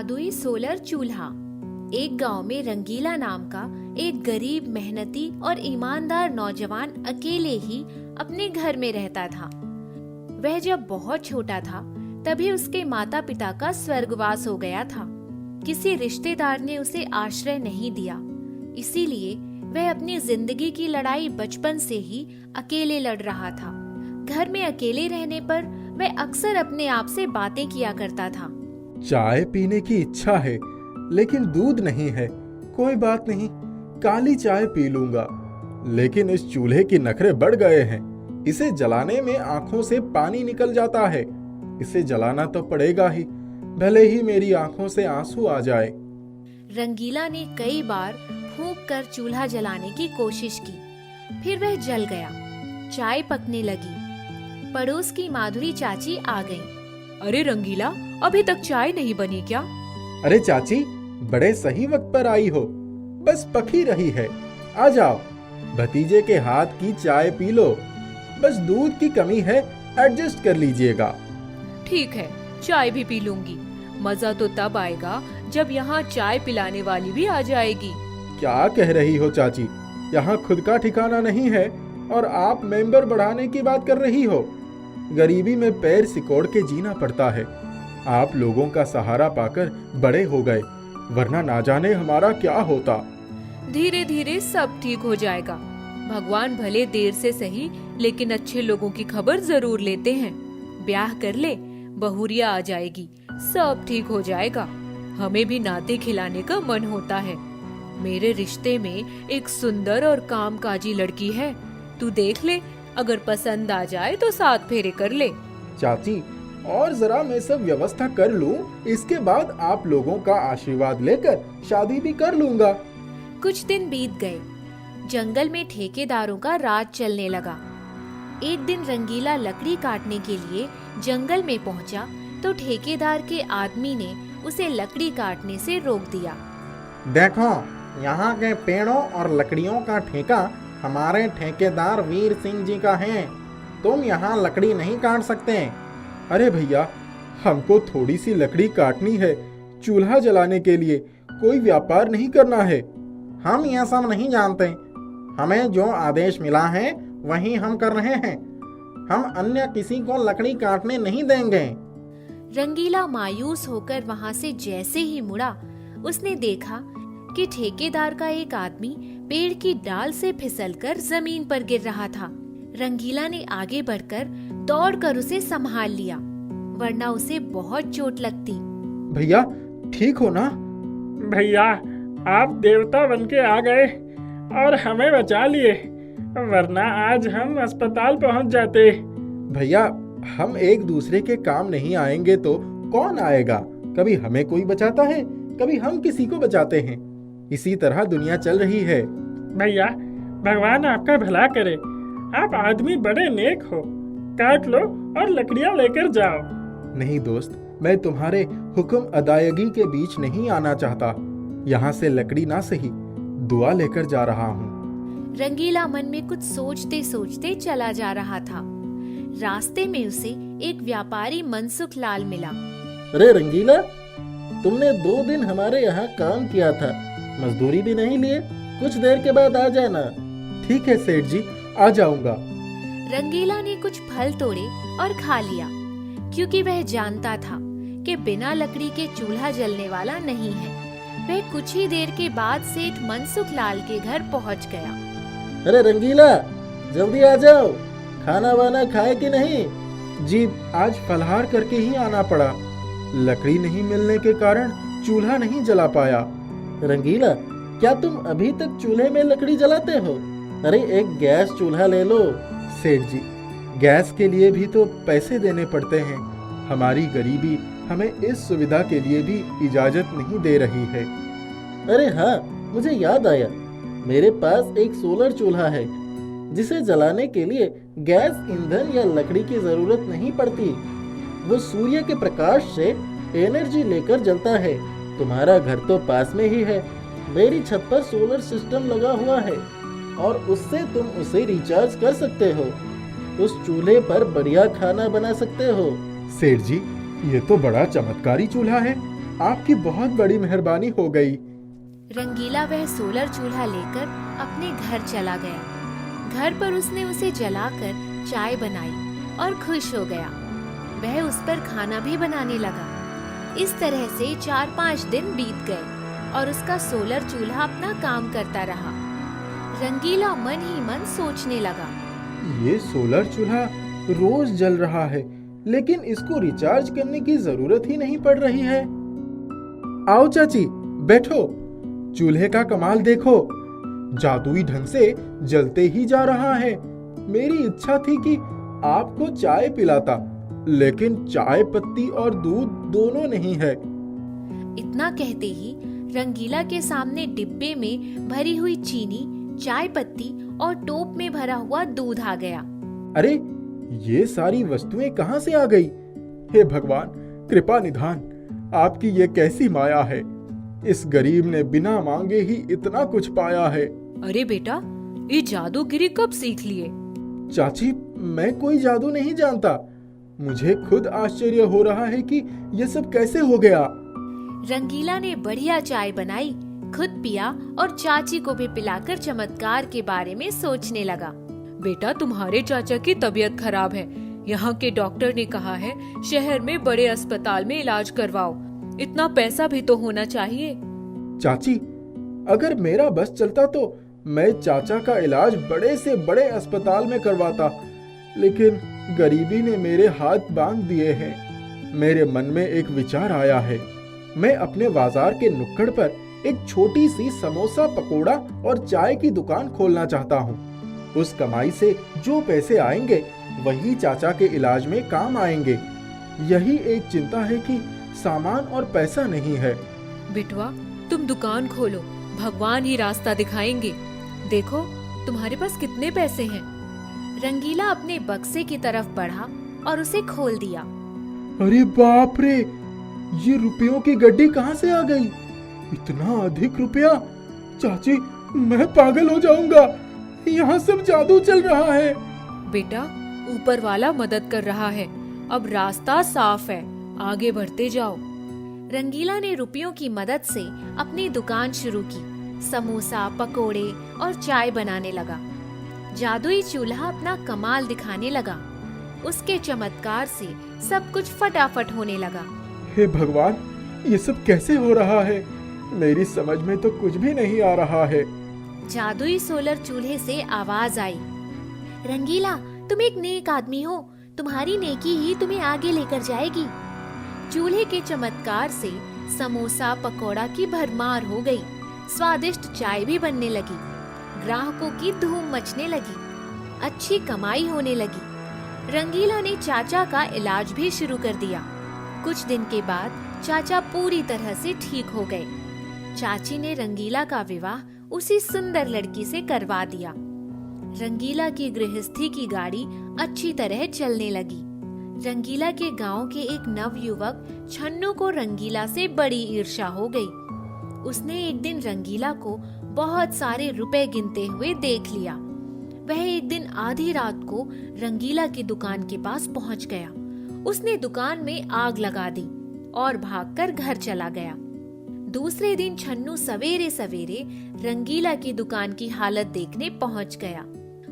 जादुई सोलर चूल्हा। एक गांव में रंगीला नाम का एक गरीब, मेहनती और ईमानदार नौजवान अकेले ही अपने घर में रहता था। वह जब बहुत छोटा था तभी उसके माता पिता का स्वर्गवास हो गया था। किसी रिश्तेदार ने उसे आश्रय नहीं दिया, इसीलिए वह अपनी जिंदगी की लड़ाई बचपन से ही अकेले लड़ रहा था। घर में अकेले रहने पर वह अक्सर अपने आप से बातें किया करता था। चाय पीने की इच्छा है लेकिन दूध नहीं है। कोई बात नहीं, काली चाय पी लूंगा। लेकिन इस चूल्हे की नखरे बढ़ गए हैं। इसे जलाने में आंखों से पानी निकल जाता है। इसे जलाना तो पड़ेगा ही, भले ही मेरी आंखों से आंसू आ जाए। रंगीला ने कई बार फूंक कर चूल्हा जलाने की कोशिश की, फिर वह जल गया। चाय पकने लगी। पड़ोस की माधुरी चाची आ गईं। अरे रंगीला, अभी तक चाय नहीं बनी क्या? अरे चाची, बड़े सही वक्त पर आई हो। बस पक ही रही है, आ जाओ। भतीजे के हाथ की चाय पी लो। बस दूध की कमी है, एडजस्ट कर लीजिएगा। ठीक है, चाय भी पी लूंगी। मजा तो तब आएगा जब यहाँ चाय पिलाने वाली भी आ जाएगी। क्या कह रही हो चाची? यहाँ खुद का ठिकाना नहीं है और आप मेंबर बढ़ाने की बात कर रही हो। गरीबी में पैर सिकोड़ के जीना पड़ता है। आप लोगों का सहारा पाकर बड़े हो गए, वरना ना जाने हमारा क्या होता। धीरे धीरे सब ठीक हो जाएगा। भगवान भले देर से सही लेकिन अच्छे लोगों की खबर जरूर लेते हैं। ब्याह कर ले, बहुरिया आ जाएगी, सब ठीक हो जाएगा। हमें भी नाते खिलाने का मन होता है। मेरे रिश्ते में एक सुंदर और कामकाजी लड़की है, तू देख ले। अगर पसंद आ जाए तो साथ फेरे कर ले। चाची, और जरा मैं सब व्यवस्था कर लूं, इसके बाद आप लोगों का आशीर्वाद लेकर शादी भी कर लूंगा। कुछ दिन बीत गए। जंगल में ठेकेदारों का राज चलने लगा। एक दिन रंगीला लकड़ी काटने के लिए जंगल में पहुंचा तो ठेकेदार के आदमी ने उसे लकड़ी काटने से रोक दिया। देखो, यहाँ के पेड़ों और लकड़ियों का ठेका हमारे ठेकेदार वीर सिंह जी का है। तुम यहाँ लकड़ी नहीं काट सकते। अरे भैया, हमको थोड़ी सी लकड़ी काटनी है, चूल्हा जलाने के लिए, कोई व्यापार नहीं करना है। हम यह सब नहीं जानते। हमें जो आदेश मिला है वही हम कर रहे हैं। हम अन्य किसी को लकड़ी काटने नहीं देंगे। रंगीला मायूस होकर वहाँ से जैसे ही मुड़ा, उसने देखा कि ठेकेदार का एक आदमी पेड़ की डाल से फिसलकर जमीन पर गिर रहा था। रंगीला ने आगे बढ़कर दौड़कर उसे संभाल लिया, वरना उसे बहुत चोट लगती। भैया, ठीक हो ना? भैया, आप देवता बनके आ गए और हमें बचा लिए, वरना आज हम अस्पताल पहुंच जाते। भैया, हम एक दूसरे के काम नहीं आएंगे तो कौन आएगा? कभी हमें कोई बचाता है, कभी हम किसी को बचाते हैं। इसी तरह दुनिया चल रही है। भैया, भगवान आपका भला करे। आप आदमी बड़े नेक हो। काट लो और लकड़ियाँ लेकर जाओ। नहीं दोस्त, मैं तुम्हारे हुक्म अदायगी के बीच नहीं आना चाहता। यहाँ से लकड़ी ना सही, दुआ लेकर जा रहा हूँ। रंगीला मन में कुछ सोचते सोचते चला जा रहा था। रास्ते में उसे एक व्यापारी मनसुख लाल मिला। अरे रंगीला, तुमने 2 दिन हमारे यहाँ काम किया था, मजदूरी भी नहीं लिए। कुछ देर के बाद आ जाना। ठीक है सेठ जी, आ जाऊंगा। रंगीला ने कुछ फल तोड़े और खा लिया, क्योंकि वह जानता था कि बिना लकड़ी के चूल्हा जलने वाला नहीं है। वह कुछ ही देर के बाद सेठ मनसुख लाल के घर पहुंच गया। अरे रंगीला, जल्दी आ जाओ। खाना वाना खाए कि नहीं? जी, आज फलाहार करके ही आना पड़ा। लकड़ी नहीं मिलने के कारण चूल्हा नहीं जला पाया। रंगीला, क्या तुम अभी तक चूल्हे में लकड़ी जलाते हो? अरे एक गैस चूल्हा ले लो। सेठ जी, गैस के लिए भी तो पैसे देने पड़ते हैं। हमारी गरीबी हमें इस सुविधा के लिए भी इजाजत नहीं दे रही है। अरे हाँ, मुझे याद आया। मेरे पास एक सोलर चूल्हा है, जिसे जलाने के लिए गैस, ईंधन या लकड़ी की जरूरत नहीं पड़ती। वो सूर्य के प्रकाश से एनर्जी लेकर जलता है। तुम्हारा घर तो पास में ही है। मेरी छत पर सोलर सिस्टम लगा हुआ है और उससे तुम उसे रिचार्ज कर सकते हो। उस चूल्हे पर बढ़िया खाना बना सकते हो। सेठ जी, ये तो बड़ा चमत्कारी चूल्हा है। आपकी बहुत बड़ी मेहरबानी हो गई। रंगीला वह सोलर चूल्हा लेकर अपने घर चला गया। घर पर उसने उसे जलाकर चाय बनाई और खुश हो गया। वह उस पर खाना भी बनाने लगा। इस तरह से 4-5 दिन बीत गए और उसका सोलर चूल्हा अपना काम करता रहा। रंगीला मन ही मन सोचने लगा, ये सोलर चूल्हा रोज जल रहा है, लेकिन इसको रिचार्ज करने की जरूरत ही नहीं पड़ रही है। आओ चाची, बैठो, चूल्हे का कमाल देखो, जादुई ढंग से जलते ही जा रहा है। मेरी इच्छा थी कि आपको चाय पिलाता, लेकिन चाय पत्ती और दूध दोनों नहीं है। इतना कहते ही रंगीला के सामने डिब्बे में भरी हुई चीनी, चाय पत्ती और टोप में भरा हुआ दूध आ गया। अरे, ये सारी वस्तुएं कहां से आ गई? हे भगवान, कृपा निधान, आपकी ये कैसी माया है। इस गरीब ने बिना मांगे ही इतना कुछ पाया है। अरे बेटा, ये जादूगिरी कब सीख लिए? चाची, मैं कोई जादू नहीं जानता। मुझे खुद आश्चर्य हो रहा है कि ये सब कैसे हो गया। रंगीला ने बढ़िया चाय बनाई, खुद पिया और चाची को भी पिलाकर चमत्कार के बारे में सोचने लगा। बेटा, तुम्हारे चाचा की तबीयत खराब है। यहाँ के डॉक्टर ने कहा है शहर में बड़े अस्पताल में इलाज करवाओ। इतना पैसा भी तो होना चाहिए। चाची, अगर मेरा बस चलता तो मैं चाचा का इलाज बड़े से बड़े अस्पताल में करवाता, लेकिन गरीबी ने मेरे हाथ बांध दिए हैं। मेरे मन में एक विचार आया है। मैं अपने बाजार के नुक्कड़ पर एक छोटी सी समोसा, पकोड़ा और चाय की दुकान खोलना चाहता हूँ। उस कमाई से जो पैसे आएंगे वही चाचा के इलाज में काम आएंगे। यही एक चिंता है कि सामान और पैसा नहीं है। बिटवा, तुम दुकान खोलो, भगवान ही रास्ता दिखाएंगे। देखो तुम्हारे पास कितने पैसे हैं। रंगीला अपने बक्से की तरफ बढ़ा और उसे खोल दिया। अरे बाप रे, ये रुपयों की गड्डी कहाँ से आ गई? इतना अधिक रुपया! चाची, मैं पागल हो जाऊंगा। यहाँ सब जादू चल रहा है। बेटा, ऊपर वाला मदद कर रहा है। अब रास्ता साफ है, आगे बढ़ते जाओ। रंगीला ने रुपयों की मदद से अपनी दुकान शुरू की। समोसा, पकोड़े और चाय बनाने लगा। जादुई चूल्हा अपना कमाल दिखाने लगा। उसके चमत्कार से सब कुछ फटाफट होने लगा। हे भगवान, ये सब कैसे हो रहा है? मेरी समझ में तो कुछ भी नहीं आ रहा है। जादुई सोलर चूल्हे से आवाज आई, रंगीला, तुम एक नेक आदमी हो। तुम्हारी नेकी ही तुम्हें आगे लेकर जाएगी। चूल्हे के चमत्कार से समोसा, पकोड़ा की भरमार हो गई। स्वादिष्ट चाय भी बनने लगी। ग्राहकों की धूम मचने लगी। अच्छी कमाई होने लगी। रंगीला ने चाचा का इलाज भी शुरू कर दिया। कुछ दिन के बाद चाचा पूरी तरह से ठीक हो गए। चाची ने रंगीला का विवाह उसी सुंदर लड़की से करवा दिया। रंगीला की गृहस्थी की गाड़ी अच्छी तरह चलने लगी। रंगीला के गांव के एक नवयुवक छन्नू को रंगीला से बड़ी ईर्ष्या हो गई। उसने एक दिन रंगीला को बहुत सारे रुपए गिनते हुए देख लिया। वह एक दिन आधी रात को रंगीला की दुकान के पास पहुंच गया। उसने दुकान में आग लगा दी और भागकर घर चला गया। दूसरे दिन छन्नू सवेरे सवेरे रंगीला की दुकान की हालत देखने पहुंच गया।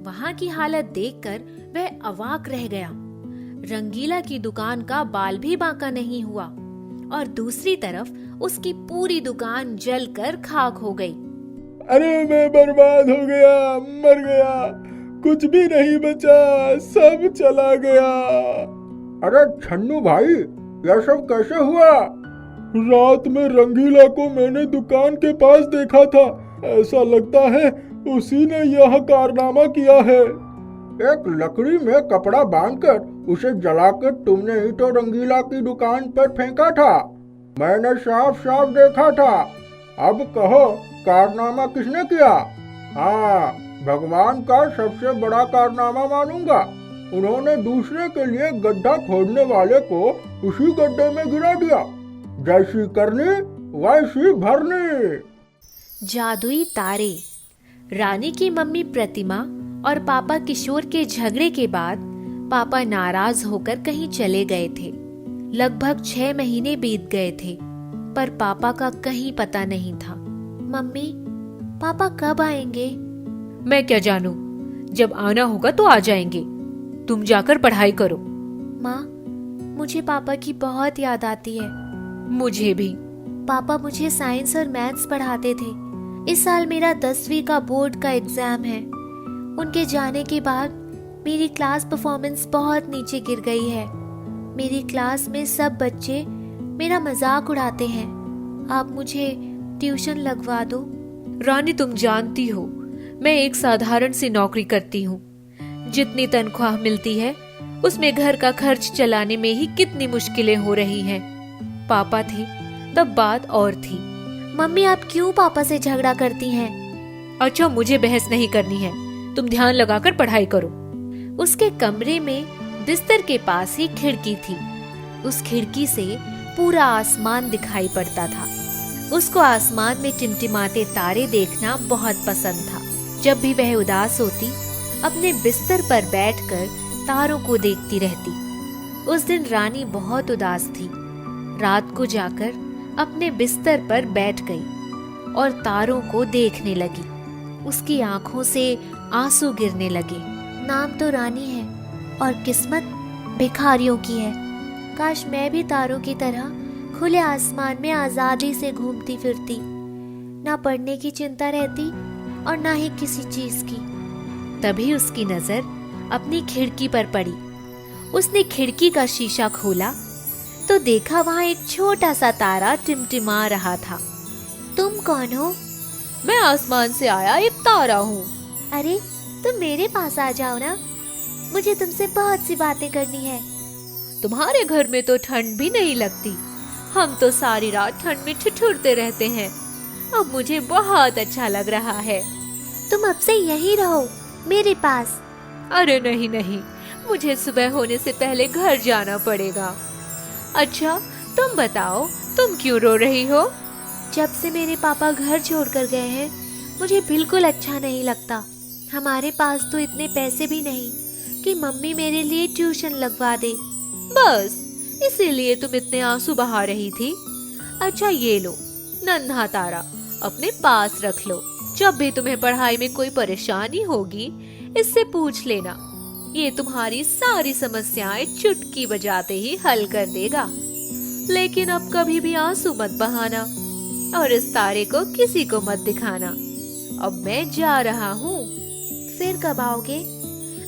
वहां की हालत देखकर वह अवाक रह गया। रंगीला की दुकान का बाल भी बांका नहीं हुआ और दूसरी तरफ उसकी पूरी दुकान जलकर खाक हो गई। अरे, मैं बर्बाद हो गया, मर गया, कुछ भी नहीं बचा, सब चला गया। अरे छन्नू भाई, यह सब कैसे हुआ? रात में रंगीला को मैंने दुकान के पास देखा था। ऐसा लगता है उसी ने यह कारनामा किया है। एक लकड़ी में कपड़ा बांधकर उसे जलाकर तुमने ही तो रंगीला की दुकान पर फेंका था। मैंने साफ साफ देखा था। अब कहो, कारनामा किसने किया? हाँ, भगवान का सबसे बड़ा कारनामा मानूंगा। उन्होंने दूसरे के लिए गड्ढा खोदने वाले को उसी गड्ढे में गिरा दिया। जैसी करनी वैसी भरनी। जादुई तारे। रानी की मम्मी प्रतिमा और पापा किशोर के झगड़े के बाद पापा नाराज होकर कहीं चले गए थे। लगभग 6 महीने बीत गए थे। पर पापा का कहीं पता नहीं था। मम्मी, पापा कब आएंगे? मैं क्या जानूं, जब आना होगा तो आ जाएंगे। तुम जाकर पढ़ाई करो। माँ, मुझे पापा की बहुत याद आती है। मुझे भी। पापा मुझे साइंस और मैथ्स पढ़ाते थे। इस साल मेरा 10वीं का बोर्ड का एग्जाम है। उनके जाने के बाद मेरी क्लास परफॉर्मेंस बहुत नीचे गिर गई है। मेरी क्लास में सब बच्चे मेरा मजाक उड़ाते हैं। आप मुझे ट्यूशन लगवा दो। रानी, तुम जानती हो मैं एक साधारण सी नौकरी करती हूँ। जितनी तनख्वाह मिलती है उसमें घर का खर्च चलाने में ही कितनी मुश्किलें हो रही हैं। पापा थे तब बात और थी। मम्मी, आप क्यों पापा से झगड़ा करती हैं? अच्छा, मुझे बहस नहीं करनी है। तुम ध्यान लगाकर पढ़ाई करो। उसके कमरे में बिस्तर के पास ही खिड़की थी। उस खिड़की से पूरा आसमान दिखाई पड़ता था। उसको आसमान में टिमटिमाते तारे देखना बहुत पसंद था। जब भी वह उदास होती, अपने बिस्तर पर बैठकर तारों को देखती रहती। उस दिन रानी बहुत उदास थी। रात को जाकर अपने बिस्तर पर बैठ गई और तारों को देखने लगी। उसकी आंखों से आंसू गिरने लगे। नाम तो रानी है और किस्मत भिखारियों की है। काश मैं भी तारों की तरह खुले आसमान में आजादी से घूमती फिरती। ना पढ़ने की चिंता रहती और ना ही किसी चीज की। तभी उसकी नजर अपनी खिड़की पर पड़ी। उसने खिड़की का शीशा खोला तो देखा वहां एक छोटा सा तारा टिमटिमा रहा था। तुम कौन हो? मैं आसमान से आया एक तारा हूँ। अरे, तुम मेरे पास आ जाओ ना, मुझे तुमसे बहुत सी बातें करनी है। तुम्हारे घर में तो ठंड भी नहीं लगती। हम तो सारी रात ठंड में ठिठुरते रहते हैं। अब मुझे बहुत अच्छा लग रहा है। तुम अब से यहीं रहो मेरे पास। अरे नहीं नहीं, मुझे सुबह होने से पहले घर जाना पड़ेगा। अच्छा, तुम बताओ, तुम क्यों रो रही हो? जब से मेरे पापा घर छोड़कर गए हैं मुझे बिल्कुल अच्छा नहीं लगता। हमारे पास तो इतने पैसे भी नहीं कि मम्मी मेरे लिए ट्यूशन लगवा दे। बस इसीलिए तुम इतने आंसू बहा रही थी? अच्छा, ये लो नन्हा तारा, अपने पास रख लो। जब भी तुम्हें पढ़ाई में कोई परेशानी होगी इससे पूछ लेना। ये तुम्हारी सारी समस्याएं चुटकी बजाते ही हल कर देगा। लेकिन अब कभी भी आंसू मत बहाना और इस तारे को किसी को मत दिखाना। अब मैं जा रहा हूँ। फिर कब आओगे?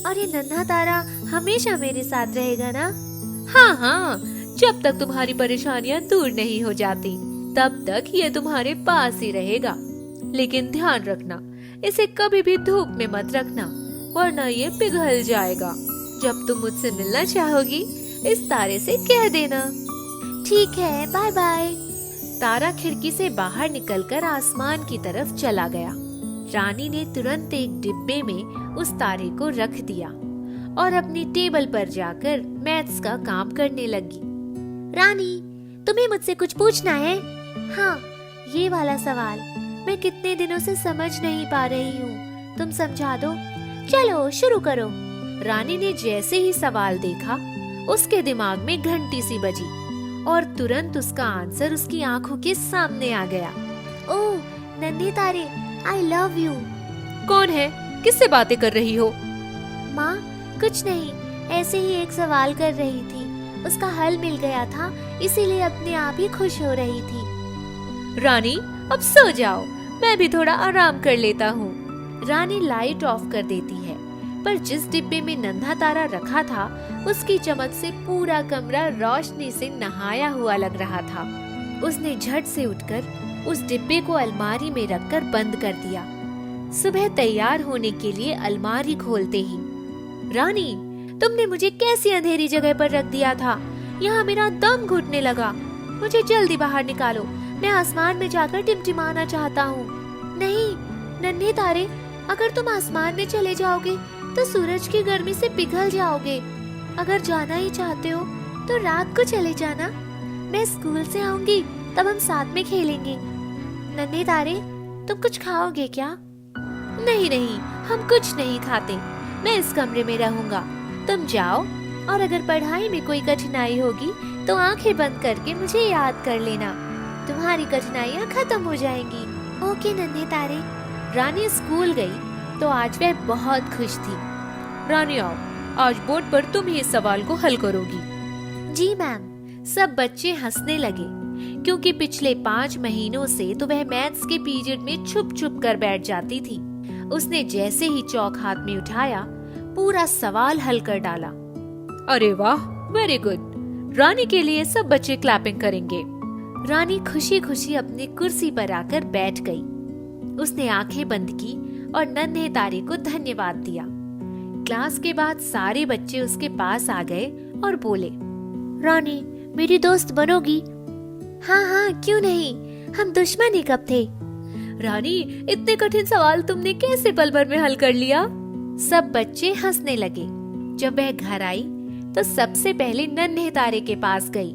और ये नन्हा तारा हमेशा मेरे साथ रहेगा ना? हाँ हाँ, जब तक तुम्हारी परेशानियाँ दूर नहीं हो जाती तब तक ये तुम्हारे पास ही रहेगा। लेकिन ध्यान रखना, इसे कभी भी धूप में मत रखना वरना ये पिघल जाएगा। जब तुम मुझसे मिलना चाहोगी इस तारे से कह देना। ठीक है, बाय बाय। तारा खिड़की से बाहर निकलकर आसमान की तरफ चला गया। रानी ने तुरंत एक डिब्बे में उस तारे को रख दिया और अपनी टेबल पर जाकर मैथ्स का काम करने लगी। रानी, तुम्हें मुझसे कुछ पूछना है? हाँ, ये वाला सवाल मैं कितने दिनों से समझ नहीं पा रही हूँ, तुम समझा दो। चलो शुरू करो। रानी ने जैसे ही सवाल देखा उसके दिमाग में घंटी सी बजी और तुरंत उसका आंसर उसकी आंखों के सामने आ गया। ओह नन्हे तारे, आई लव यू। कौन है? किससे बातें कर रही हो? माँ, कुछ नहीं, ऐसे ही एक सवाल कर रही थी। उसका हल मिल गया था, इसीलिए अपने आप ही खुश हो रही थी। रानी, अब सो जाओ, मैं भी थोड़ा आराम कर लेता हूँ। रानी लाइट ऑफ कर देती है, पर जिस डिब्बे में नन्हा तारा रखा था उसकी चमक से पूरा कमरा रोशनी से नहाया हुआ लग रहा था। उसने झट से उठकर उस डिब्बे को अलमारी में रखकर बंद कर दिया। सुबह तैयार होने के लिए अलमारी खोलते ही, रानी, तुमने मुझे कैसी अंधेरी जगह पर रख दिया था? यहाँ मेरा दम घुटने लगा। मुझे जल्दी बाहर निकालो, मैं आसमान में जाकर टिमटिमाना चाहता हूँ। नहीं नन्हे तारे, अगर तुम आसमान में चले जाओगे तो सूरज की गर्मी से पिघल जाओगे। अगर जाना ही चाहते हो तो रात को चले जाना। मैं स्कूल से आऊंगी, तब हम साथ में खेलेंगे। नन्हे तारे, तुम कुछ खाओगे क्या? नहीं नहीं, हम कुछ नहीं खाते। मैं इस कमरे में रहूंगा, तुम जाओ। और अगर पढ़ाई में कोई कठिनाई होगी तो आंखें बंद करके मुझे याद कर लेना। तुम्हारी कठिनाइयाँ खत्म हो जाएंगी। ओके नन्हे तारे। रानी स्कूल गई तो आज वह बहुत खुश थी। रानी आओ, आज बोर्ड पर तुम ही इस सवाल को हल करोगी। जी मैम। सब बच्चे हंसने लगे क्योंकि पिछले 5 महीनों से तो वह मैथ्स के पीरियड में छुप छुप कर बैठ जाती थी। उसने जैसे ही चौक हाथ में उठाया, पूरा सवाल हल कर डाला। अरे वाह, वेरी गुड। रानी के लिए सब बच्चे क्लैपिंग करेंगे। रानी खुशी खुशी अपनी कुर्सी पर आकर बैठ गई। उसने आंखें बंद की और नन्हे तारे को धन्यवाद दिया। क्लास के बाद सारे बच्चे उसके पास आ गए और बोले, रानी मेरी दोस्त बनोगी? हाँ हाँ, क्यों नहीं, हम दुश्मन ही कब थे। रानी इतने कठिन सवाल तुमने कैसे पल भर में हल कर लिया? सब बच्चे हंसने लगे। जब वह घर आई तो सबसे पहले नन्हे तारे के पास गई।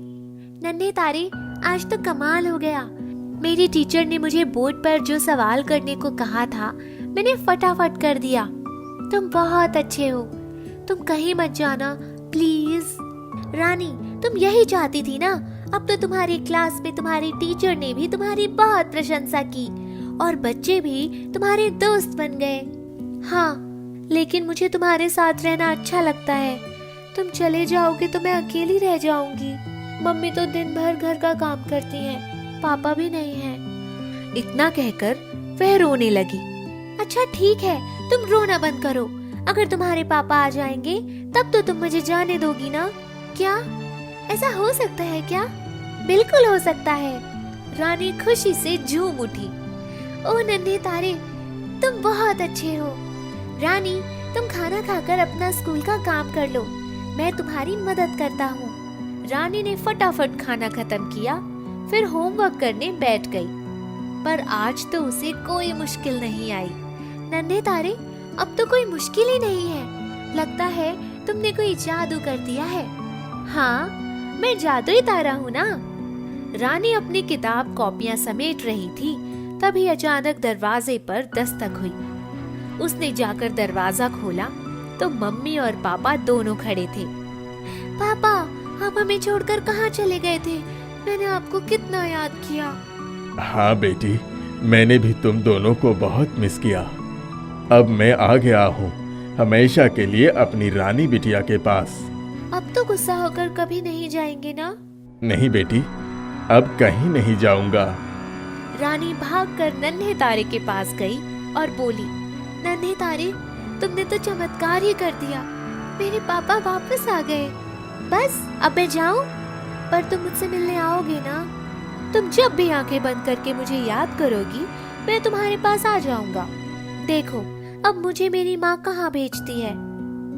नन्हे तारे, आज तो कमाल हो गया। मेरी टीचर ने मुझे बोर्ड पर जो सवाल करने को कहा था, मैंने फटाफट कर दिया। तुम बहुत अच्छे हो। तुम कहीं मत जाना प्लीज। रानी, तुम यही चाहती थी ना? अब तो तुम्हारी क्लास में तुम्हारी टीचर ने भी तुम्हारी बहुत प्रशंसा की और बच्चे भी तुम्हारे दोस्त बन गए। हाँ, लेकिन मुझे तुम्हारे साथ रहना अच्छा लगता है। तुम चले जाओगे तो मैं अकेली रह जाऊंगी। मम्मी तो दिन भर घर का काम करती हैं, पापा भी नहीं हैं। इतना कहकर वह रोने लगी। अच्छा ठीक है, तुम रोना बंद करो। अगर तुम्हारे पापा आ जाएंगे तब तो तुम मुझे जाने दोगी ना? क्या ऐसा हो सकता है क्या? बिल्कुल हो सकता है। रानी खुशी से झूम उठी। ओ नन्हे तारे, तुम बहुत अच्छे हो। रानी, तुम खाना खाकर अपना स्कूल का काम कर लो, मैं तुम्हारी मदद करता हूँ। रानी ने फटाफट खाना खत्म किया, फिर होमवर्क करने बैठ गई। पर आज तो उसे कोई मुश्किल नहीं आई। नन्हे तारे, अब तो कोई मुश्किल ही नहीं है। लगता है तुमने कोई जादू कर दिया है। हाँ, मैं जादुई तारा हूँ ना। रानी अपनी किताब कॉपियाँ समेट रही थी, तभी अचानक दरवाजे पर दस्तक हुई। उसने जाकर दरवाजा खोला तो मम्मी और पापा दोनों खड़े थे। पापा, आप हमें छोड़कर कहाँ चले गए थे? मैंने आपको कितना याद किया। हाँ बेटी, मैंने भी तुम दोनों को बहुत मिस किया। अब मैं आ गया हूँ हमेशा के लिए अपनी रानी बिटिया के पास। अब तो गुस्सा होकर कभी नहीं जाएंगे ना? नहीं बेटी, अब कहीं नहीं जाऊंगा। रानी भागकर नन्हे तारे के पास गई और बोली, नन्हे तारे, तुमने तो चमत्कार ही कर दिया। मेरे पापा वापस आ गए। बस अब मैं जाऊं? पर तुम मुझसे मिलने आओगे ना? तुम जब भी आंखें बंद करके मुझे याद करोगी, मैं तुम्हारे पास आ जाऊंगा। देखो, अब मुझे मेरी माँ कहाँ भेजती है।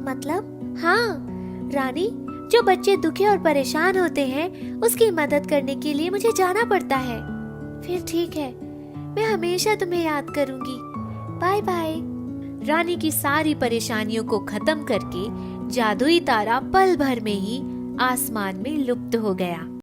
मतलब? हाँ रानी, जो बच्चे दुखी और परेशान होते हैं, उसकी मदद करने के लिए मुझे जाना पड़ता है। फिर ठीक है, मैं हमेशा तुम्हें याद करूंगी। Bye bye. रानी की सारी परेशानियों को खत्म करके जादुई तारा पल भर में ही आसमान में लुप्त हो गया।